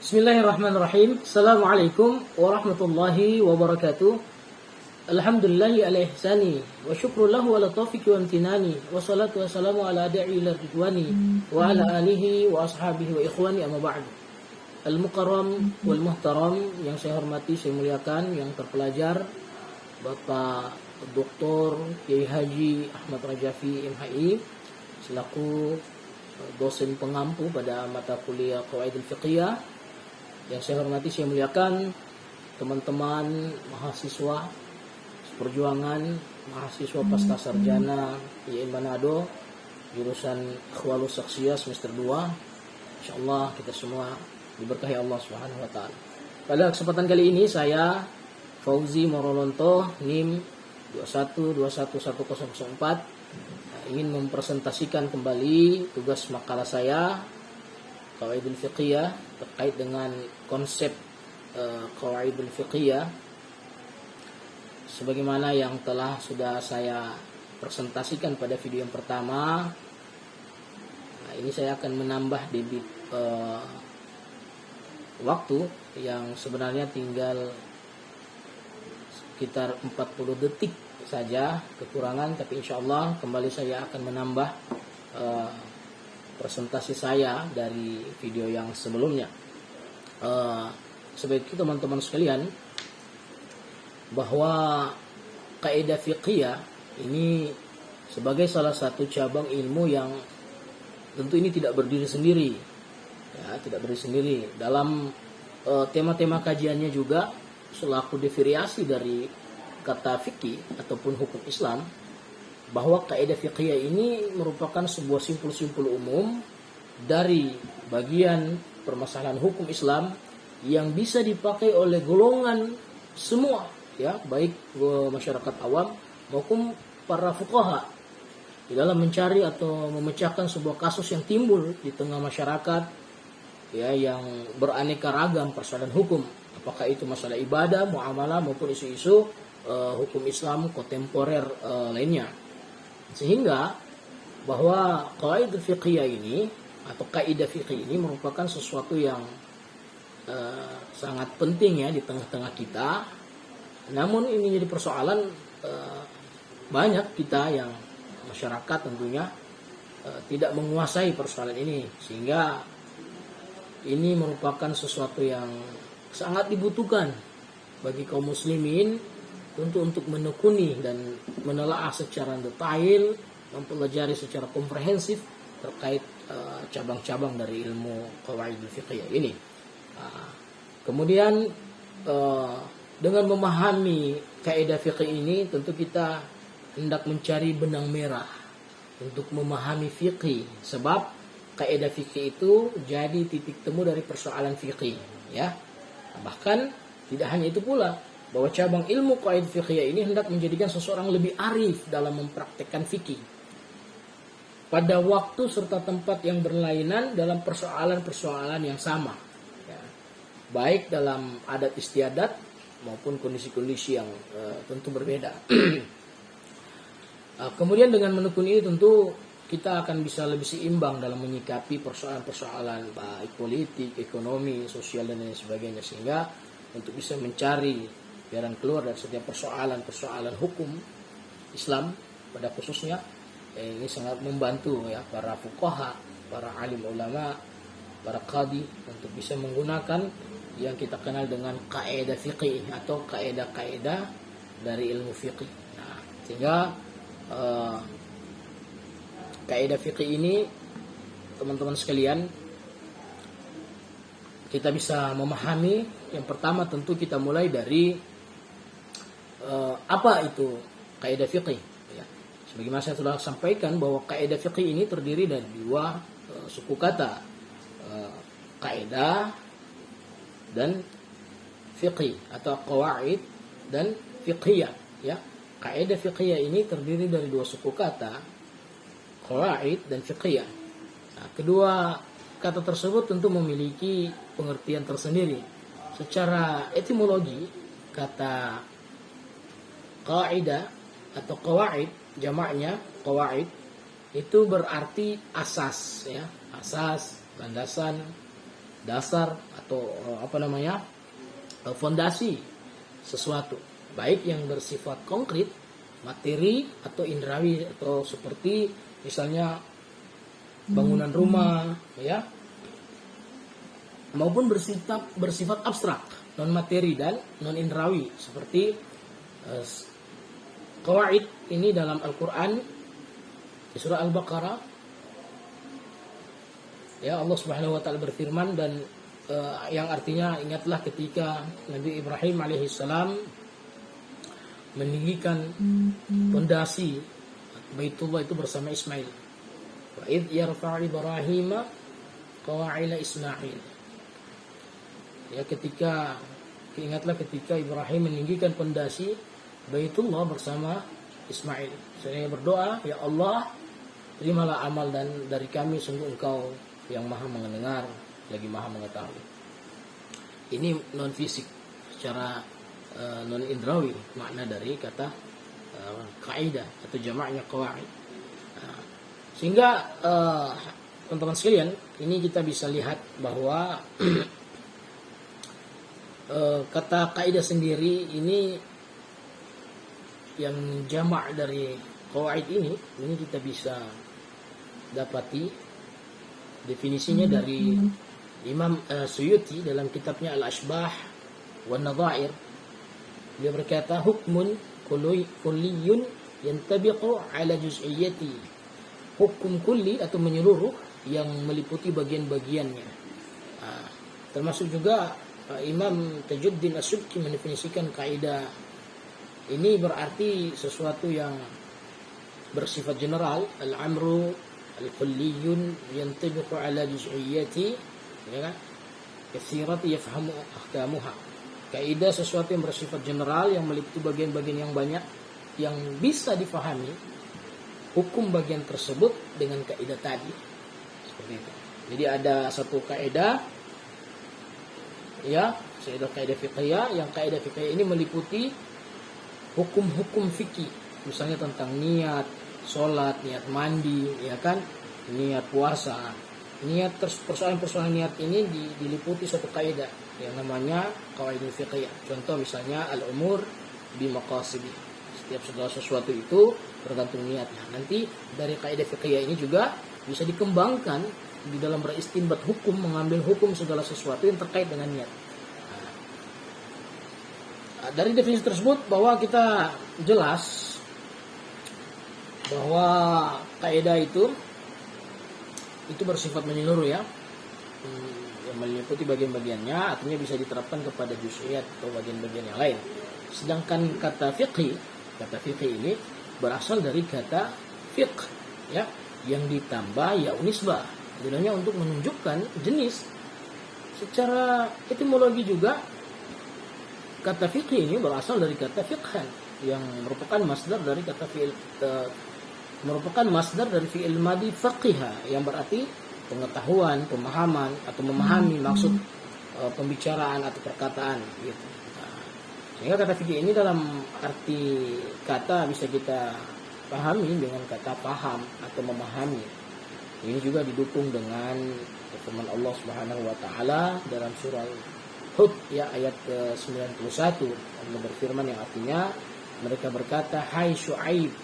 Bismillahirrahmanirrahim. Assalamualaikum warahmatullahi wabarakatuh. Alhamdulillahi ala ihsani wa syukru lahu ala taufiqi wa amtinani wa salatu wa salamu ala da'i ila ridwani wa ala alihi wa ashabihi wa ikhwani amma ba'du. Al-mukarram wal muhtaram, yang saya hormati, saya muliakan, yang terpelajar, Bapak Dr. Kiai Haji Ahmad Rajafi MHI selaku dosen pengampu pada mata kuliah Qawaidul Fiqhiyah. Yang saya hormati, saya muliakan teman-teman mahasiswa perjuangan, mahasiswa pasca sarjana IAIN Manado jurusan Ikhwalus Saksiyah semester 2. Insyaallah kita semua diberkahi Allah Subhanahu wa taala. Pada kesempatan kali ini saya Fauzi Morolonto NIM 21211004 ingin mempresentasikan kembali tugas makalah saya Qawaidul Fiqhiyah terkait dengan konsep Qawaidul Fiqhiyah sebagaimana yang sudah saya presentasikan pada video yang pertama. Nah, ini saya akan menambah debit waktu yang sebenarnya tinggal sekitar 40 detik saja kekurangan, tapi insya Allah kembali saya akan menambah presentasi saya dari video yang sebelumnya. Sebagai teman-teman sekalian, bahwa kaidah fiqhiyah ini sebagai salah satu cabang ilmu yang tentu ini tidak berdiri sendiri, ya, tidak berdiri sendiri. Dalam tema-tema kajiannya juga selaku devariasi dari kata fikih ataupun hukum Islam, bahwa kaidah fiqhiyah ini merupakan sebuah simpul-simpul umum dari bagian permasalahan hukum Islam yang bisa dipakai oleh golongan semua, ya, baik masyarakat awam maupun para fuqaha di dalam mencari atau memecahkan sebuah kasus yang timbul di tengah masyarakat, ya, yang beraneka ragam persoalan hukum, apakah itu masalah ibadah, muamalah maupun isu-isu hukum Islam kontemporer lainnya. Sehingga bahwa qawaidul fiqhiyah ini atau kaidah fikih ini merupakan sesuatu yang sangat penting, ya, di tengah-tengah kita. Namun ini jadi persoalan banyak kita yang masyarakat tentunya tidak menguasai persoalan ini, sehingga ini merupakan sesuatu yang sangat dibutuhkan bagi kaum muslimin untuk menekuni dan menelaah secara detail, mempelajari secara komprehensif terkait cabang-cabang dari ilmu qawaidul fiqhiyah ini. Kemudian dengan memahami kaidah fikih ini, tentu kita hendak mencari benang merah untuk memahami fikih, sebab kaidah fikih itu jadi titik temu dari persoalan fikih, ya. Bahkan tidak hanya itu pula, bahwa cabang ilmu qawaid fiqhiyah ini hendak menjadikan seseorang lebih arif dalam mempraktekkan fikih pada waktu serta tempat yang berlainan dalam persoalan-persoalan yang sama, ya, baik dalam adat istiadat maupun kondisi-kondisi yang tentu berbeda. Kemudian dengan menekuni ini tentu kita akan bisa lebih seimbang dalam menyikapi persoalan-persoalan baik politik, ekonomi, sosial dan lain sebagainya, sehingga untuk bisa mencari jalan keluar dari setiap persoalan-persoalan hukum Islam pada khususnya, ini sangat membantu, ya, para fuqaha, para alim ulama, para qadi untuk bisa menggunakan yang kita kenal dengan kaidah fikih atau kaidah-kaidah dari ilmu fikih. Nah, sehingga kaidah fikih ini, teman-teman sekalian, kita bisa memahami. Yang pertama tentu kita mulai dari apa itu kaidah fikih, ya. Sebagaimana saya sudah sampaikan bahwa kaidah fikih ini terdiri dari dua suku kata, kaidah dan fiqih atau qawaid dan fiqhiyah, ya. Kaidah fiqhiyah ini terdiri dari dua suku kata, qawaid dan fiqhiyah. Nah, kedua kata tersebut tentu memiliki pengertian tersendiri. Secara etimologi, kata kaidah atau qawaid, jamaknya qawaid, itu berarti asas, ya, asas, landasan, dasar atau fondasi sesuatu, baik yang bersifat konkret, materi atau indrawi, atau seperti misalnya bangunan rumah, ya, maupun bersifat abstrak, non materi dan non indrawi, seperti qawaid ini dalam Al-Qur'an di surah Al-Baqarah. Ya, Allah Subhanahu wa taala berfirman, dan yang artinya, ingatlah ketika Nabi Ibrahim alaihissalam meninggikan pondasi Baitullah itu bersama Ismail. Wa id yarfa'u Ibrahim qawa'ila Ismail. Ya, ingatlah ketika Ibrahim meninggikan pondasi Baitullah bersama Ismail. Saya berdoa, ya Allah, terimalah amal dan dari kami, sungguh Engkau yang maha mendengar lagi maha mengetahui. Ini non fisik, secara non indrawi makna dari kata kaidah atau jamaknya qawaid. Sehingga teman-teman sekalian, ini kita bisa lihat bahwa kata kaidah sendiri ini yang jamak dari qawaid ini kita bisa dapati definisinya dari Imam Suyuti dalam kitabnya Al-Ashbah wa Nadha'ir. Dia berkata, hukmun kulliyun yantabiqu ala juz'iyyati. Hukum kulli atau menyeluruh yang meliputi bagian-bagiannya. Termasuk juga Imam Tajuddin As-Subki mendefinisikan kaidah ini berarti sesuatu yang bersifat general, al-amru al-kulliyun yantabiqu ala juz'iyyati, ya kan, katsirati yafhamu ahkamuha. Kaidah sesuatu yang bersifat general yang meliputi bagian-bagian yang banyak yang bisa difahami hukum bagian tersebut dengan kaidah tadi. Seperti itu. Jadi ada satu kaidah, ya, kaidah fiqhiyah, yang kaidah fiqhiyah ini meliputi hukum-hukum fikih, misalnya tentang niat sholat, niat mandi, ya kan, niat puasa, niat, persoalan-persoalan niat ini diliputi satu kaidah yang namanya qawaidul fiqhiyah. Contoh misalnya al-umur bi maqasidi, setiap segala sesuatu itu bergantung niatnya. Nanti dari kaidah fiqhiyah ini juga bisa dikembangkan di dalam beristinbat hukum, mengambil hukum segala sesuatu yang terkait dengan niat. Dari definisi tersebut bahwa kita jelas bahwa kaidah itu bersifat menyeluruh, ya, yang meliputi bagian-bagiannya, artinya bisa diterapkan kepada juz'iyat atau bagian-bagian yang lain. Sedangkan kata fiqh ini berasal dari kata fiqh, ya, yang ditambah ya unisbah, gunanya untuk menunjukkan jenis. Secara etimologi juga kata fiqh ini berasal dari kata fiqhan, yang merupakan masdar dari kata fi'il madi faqiha, yang berarti pengetahuan, pemahaman atau memahami maksud pembicaraan atau perkataan, gitu. Sehingga kata fikih ini dalam arti kata bisa kita pahami dengan kata paham atau memahami. Ini juga didukung dengan firman Allah Subhanahu wa taala dalam surah Hud, ya, ayat ke-91. Allah berfirman yang artinya, mereka berkata, hai Syuaib,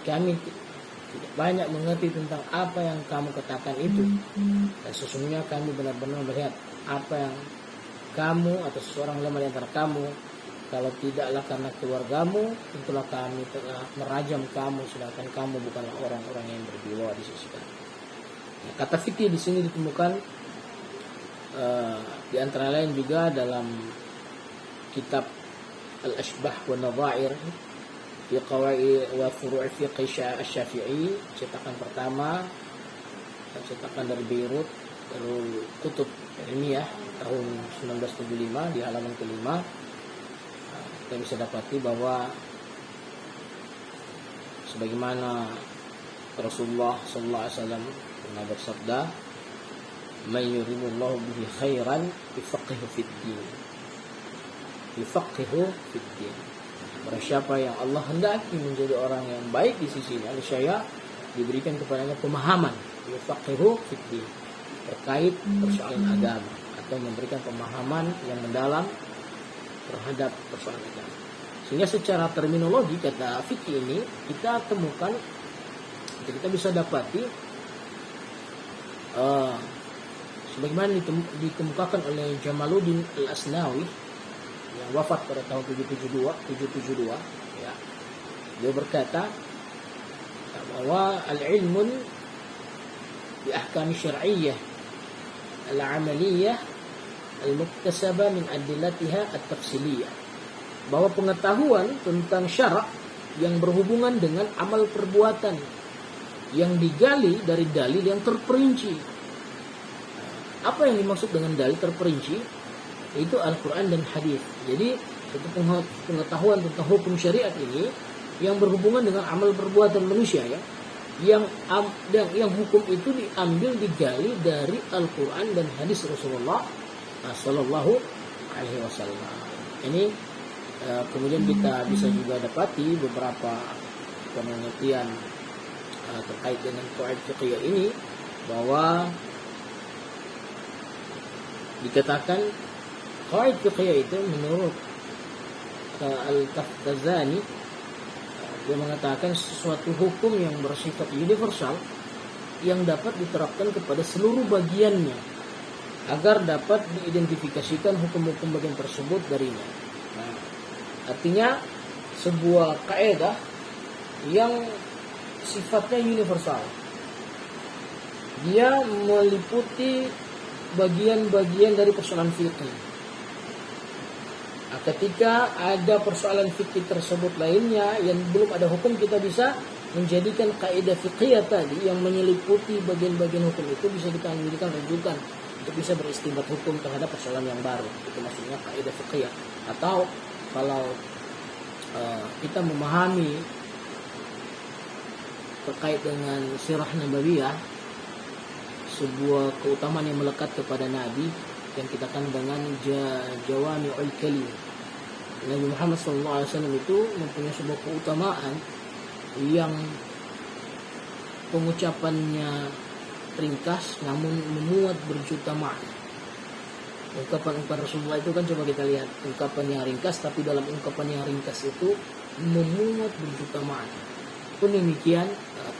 kami tidak banyak mengerti tentang apa yang kamu katakan itu, dan sesungguhnya kami benar-benar melihat apa yang kamu atau seseorang lemah di antara kamu. Kalau tidaklah karena keluargamu, tentulah kami telah merajam kamu, sedangkan kamu bukanlah orang-orang yang berjiwa di sisi kami. Nah, kata fikih di sini ditemukan di antara lain juga dalam kitab Al-Ashbah wa Nadha'ir fi qawaid wa furu' fiqh Asy-Syafi'i, cetakan pertama, cetakan dari Beirut, Darul Kutub Ilmiah tahun 1975, di halaman kelima. Kita bisa dapati bahwa sebagaimana Rasulullah sallallahu alaihi wasallam pernah bersabda, "Man yuridullahu bihi khairan yufaqihu fid din." Yufaqihu fid din. Barang siapa yang Allah hendaki menjadi orang yang baik di sisinya, niscaya diberikan kepadanya pemahaman, yufaqihu fid din, terkait persoalan agama atau memberikan pemahaman yang mendalam terhadap persoalan agama. Sehingga secara terminologi kata fikih ini kita temukan, kita bisa dapati sebagaimana dikemukakan oleh Jamaluddin Al-Asnawi yang wafat pada tahun 772 ya. Dia berkata bahwa al-ilmun bi ahkam syar'iyyah al-amaliyah al-muktasabah min adillatiha at-tafsiliyah, bahwa pengetahuan tentang syarak yang berhubungan dengan amal perbuatan yang digali dari dalil yang terperinci. Apa yang dimaksud dengan dalil terperinci? Itu Al-Quran dan hadis. Jadi satu pengetahuan tentang hukum syariat ini yang berhubungan dengan amal perbuatan manusia ya, yang hukum itu digali dari Al-Quran dan hadis Rasulullah Sallallahu Alaihi Wasallam. Ini kemudian kita bisa juga dapati beberapa penelitian terkait dengan qawaid fiqhiyah ini, bahwa dikatakan qawaid fiqhiyah itu menurut Al-Taftazani, dia mengatakan sesuatu hukum yang bersifat universal yang dapat diterapkan kepada seluruh bagiannya agar dapat diidentifikasikan hukum-hukum bagian tersebut darinya. Nah, artinya sebuah kaidah yang sifatnya universal, dia meliputi bagian-bagian dari persoalan fikih. Nah, ketika ada persoalan fikih tersebut lainnya yang belum ada hukum, kita bisa menjadikan kaidah fikih tadi yang menyeliputi bagian-bagian hukum itu bisa kita jadikan rujukan untuk bisa beristinbat hukum terhadap persoalan yang baru. Itu maksudnya kaidah fikih. Atau kalau kita memahami terkait dengan sirah nabawiyah, sebuah keutamaan yang melekat kepada Nabi yang kita kenal dengan jawami'ul kalim. Nabi Muhammad SAW itu mempunyai sebuah keutamaan yang pengucapannya ringkas namun memuat berjuta makna. Ungkapan-ungkapan Rasulullah itu kan, coba kita lihat, ungkapan yang ringkas, tapi dalam ungkapan yang ringkas itu memuat berjuta makna. Pun demikian,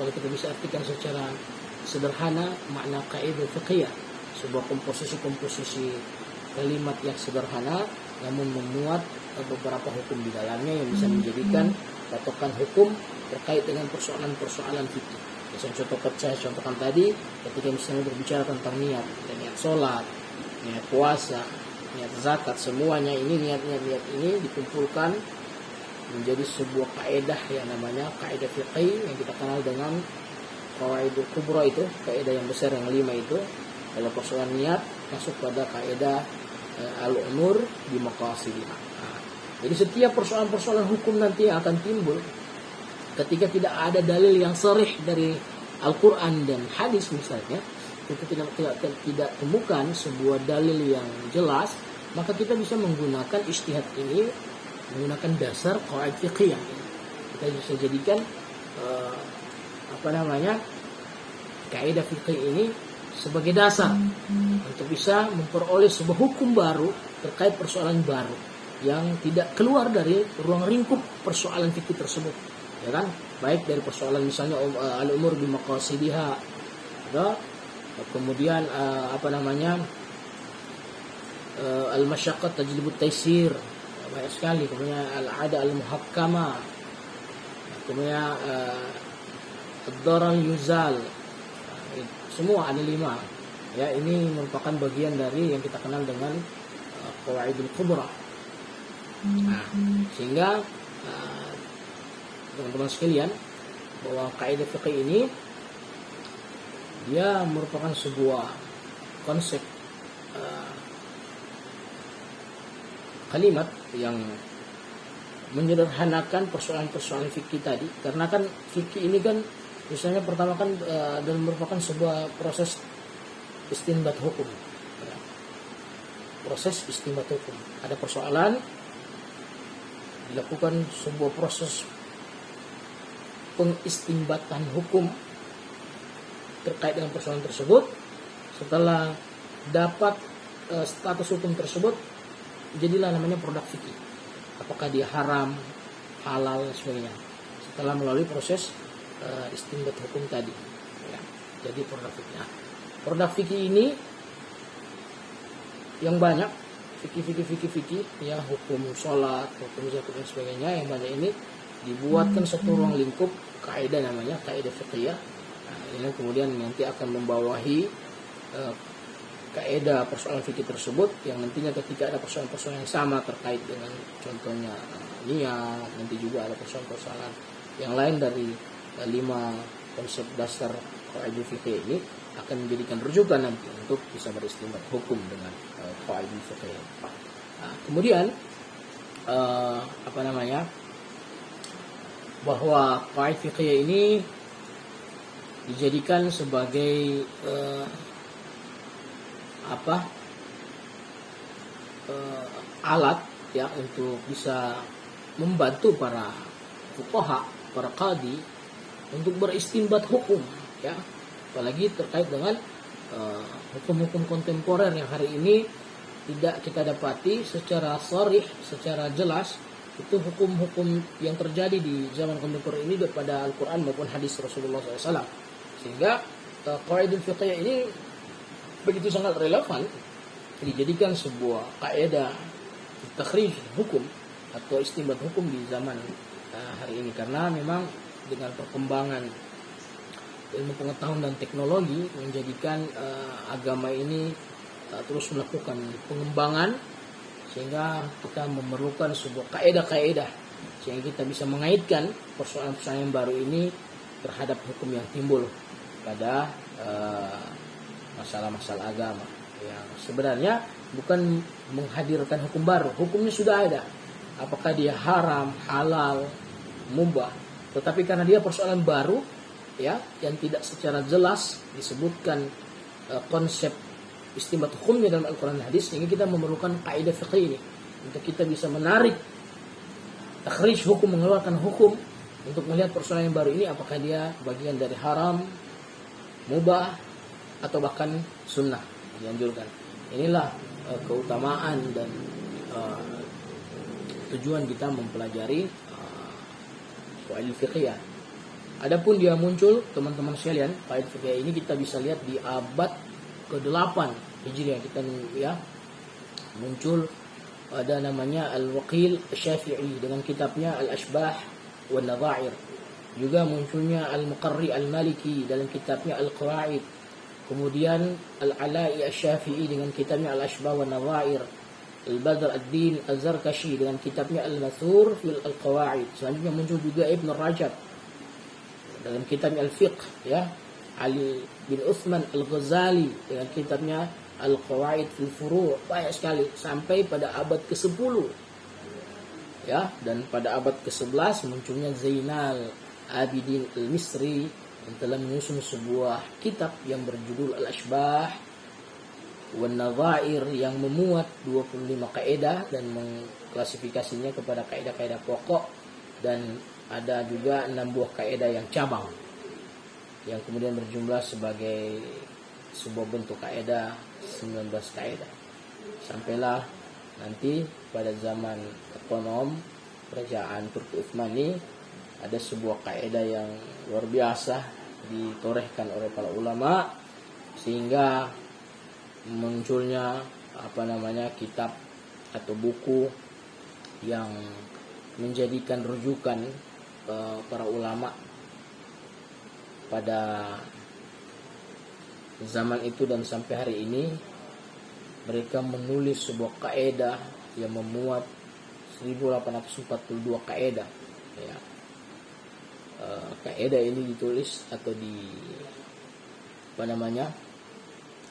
kalau kita bisa artikan secara sederhana makna kaidah fiqhiyah, sebuah komposisi kalimat yang sederhana namun memuat beberapa hukum di dalamnya yang bisa menjadikan patokan hukum terkait dengan persoalan-persoalan fikih. Saya contohkan tadi, ketika misalnya berbicara tentang niat sholat, niat puasa, niat zakat, semuanya ini niat-niat ini dikumpulkan menjadi sebuah kaidah yang namanya kaidah fiqih yang kita kenal dengan qawaidul kubra, itu kaidah yang besar yang 5 itu. Kalau persoalan niat masuk pada kaidah al-umur bi maqasidihha. Jadi setiap persoalan-persoalan hukum nanti yang akan timbul ketika tidak ada dalil yang sharih dari Al-Quran dan hadis misalnya, kita tidak temukan sebuah dalil yang jelas, maka kita bisa menggunakan ijtihad ini, menggunakan dasar qawaid fiqhiyah. Kita bisa jadikan kaidah fikih ini sebagai dasar untuk bisa memperoleh sebuah hukum baru terkait persoalan baru yang tidak keluar dari ruang lingkup persoalan fikih tersebut, ya kan? Baik dari persoalan misalnya al-umur bi maqasidihha, ya, kemudian al-masyaqqat tajlibut taysir, banyak sekali, kemudian al-ada al-muhakkama, kemudian ad-darar yuzal, semua ada 5. Ya, ini merupakan bagian dari yang kita kenal dengan qawaidul kubra. Nah, sehingga teman-teman sekalian, bahwa kaidah fikih ini dia merupakan sebuah konsep kalimat yang menyederhanakan persoalan-persoalan fikih tadi. Karena kan fikih ini kan misalnya pertama kan dan merupakan sebuah proses istinbat hukum. Proses istinbat hukum. Ada persoalan, dilakukan sebuah proses pengistinbatan hukum terkait dengan persoalan tersebut. Setelah dapat status hukum tersebut jadilah namanya produk fikih. Apakah dia haram, halal dan sebagainya. Setelah melalui proses istinbat hukum tadi. Ya, jadi produk fikih. Nah, produk fikih ini yang banyak fikih ya, hukum sholat, hukum zakat dan sebagainya, yang banyak ini dibuatkan satu ruang lingkup kaidah, namanya kaidah fiqhiyah. Nah, ini kemudian nanti akan membawahi kaidah persoalan fikih tersebut, yang nantinya ketika ada persoalan-persoalan yang sama terkait dengan contohnya niat, nanti juga ada persoalan-persoalan yang lain dari 5 konsep dasar kaidah fikih ini akan menjadikan rujukan nanti untuk bisa beristinbat hukum dengan kaidah fikih. Nah, kemudian bahwa kaidah fikih ini dijadikan sebagai alat ya untuk bisa membantu para fuqaha, para qadi untuk beristinbat hukum ya, apalagi terkait dengan hukum-hukum kontemporer yang hari ini tidak kita dapati secara sharih, secara jelas itu hukum-hukum yang terjadi di zaman kontemporer ini daripada Al-Quran maupun hadis Rasulullah SAW. Sehingga kaidah fiqhiyah ini begitu sangat relevan dijadikan sebuah kaidah takhrij hukum atau istinbat hukum di zaman hari ini, karena memang dengan perkembangan ilmu pengetahuan dan teknologi menjadikan agama ini terus melakukan pengembangan, sehingga kita memerlukan sebuah kaidah-kaidah sehingga kita bisa mengaitkan persoalan-persoalan yang baru ini terhadap hukum yang timbul pada masalah-masalah agama yang sebenarnya bukan menghadirkan hukum baru, hukumnya sudah ada, apakah dia haram, halal, mubah, tetapi karena dia persoalan baru ya yang tidak secara jelas disebutkan konsep istinbat hukumnya dalam Al-Quran dan hadis, sehingga kita memerlukan kaidah fikih ini untuk kita bisa menarik takhrij hukum, mengeluarkan hukum untuk melihat persoalan yang baru ini apakah dia bagian dari haram, mubah, atau bahkan sunnah dianjurkan. Inilah keutamaan dan tujuan kita mempelajari kaidah fiqhiyah. Adapun dia muncul teman-teman sekalian, kaidah fiqhiyah ini kita bisa lihat di abad ke-8 Hijriah kita ya, muncul ada namanya Al-Waqil Syafi'i dengan kitabnya Al-Ashbah wa Nadha'ir. Juga munculnya Al-Muqarri Al-Maliki dalam kitabnya Al-Qawa'id. Kemudian Al-Ala'i Asy-Syafi'i dengan kitabnya Al-Ashbah wa Nadha'ir. Al-Badr ad-Din Az-Zarkashi dengan kitabnya Al-Mathur fil Al-Qawa'id. Selanjutnya muncul juga Ibn Rajab dalam kitabnya Al-Fiqh ya. Ali bin Uthman Al-Ghazali dengan kitabnya Al-Qawaid fil Furu', banyak sekali sampai pada abad ke-10 ya, dan pada abad ke-11 munculnya Zainal Abidin Al-Misri yang telah menyusun sebuah kitab yang berjudul Al-Ashbah wa Nadha'ir yang memuat 25 kaidah dan mengklasifikasinya kepada kaidah-kaidah pokok, dan ada juga 6 buah kaidah yang cabang yang kemudian berjumlah sebagai sebuah bentuk kaidah 19 kaidah. Sampailah nanti pada zaman ekonom kerajaan Turki Utsmani ada sebuah kaidah yang luar biasa ditorehkan oleh para ulama, sehingga munculnya kitab atau buku yang menjadikan rujukan para ulama pada zaman itu dan sampai hari ini. Mereka menulis sebuah kaidah yang memuat 1842 kaidah ya. Kaidah ini ditulis atau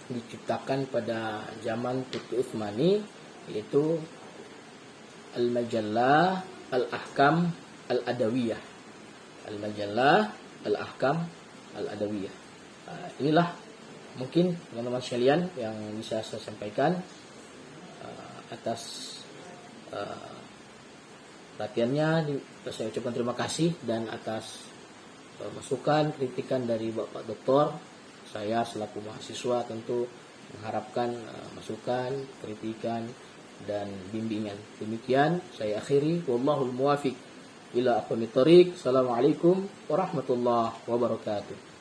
diciptakan pada zaman Turki Utsmani, yaitu Al-Majallah Al-Ahkam Al-Adawiyah. Al-Majallah Al-Ahkam Al-Adawiyah. Inilah mungkin teman-teman sekalian yang bisa saya sampaikan atas perhatiannya. Saya ucapkan terima kasih, dan atas masukan kritikan dari Bapak Doktor, saya selaku mahasiswa tentu mengharapkan masukan, kritikan, dan bimbingan. Demikian saya akhiri. Wallahul muwafiq ila aqwamit thoriq. Assalamualaikum warahmatullahi wabarakatuh.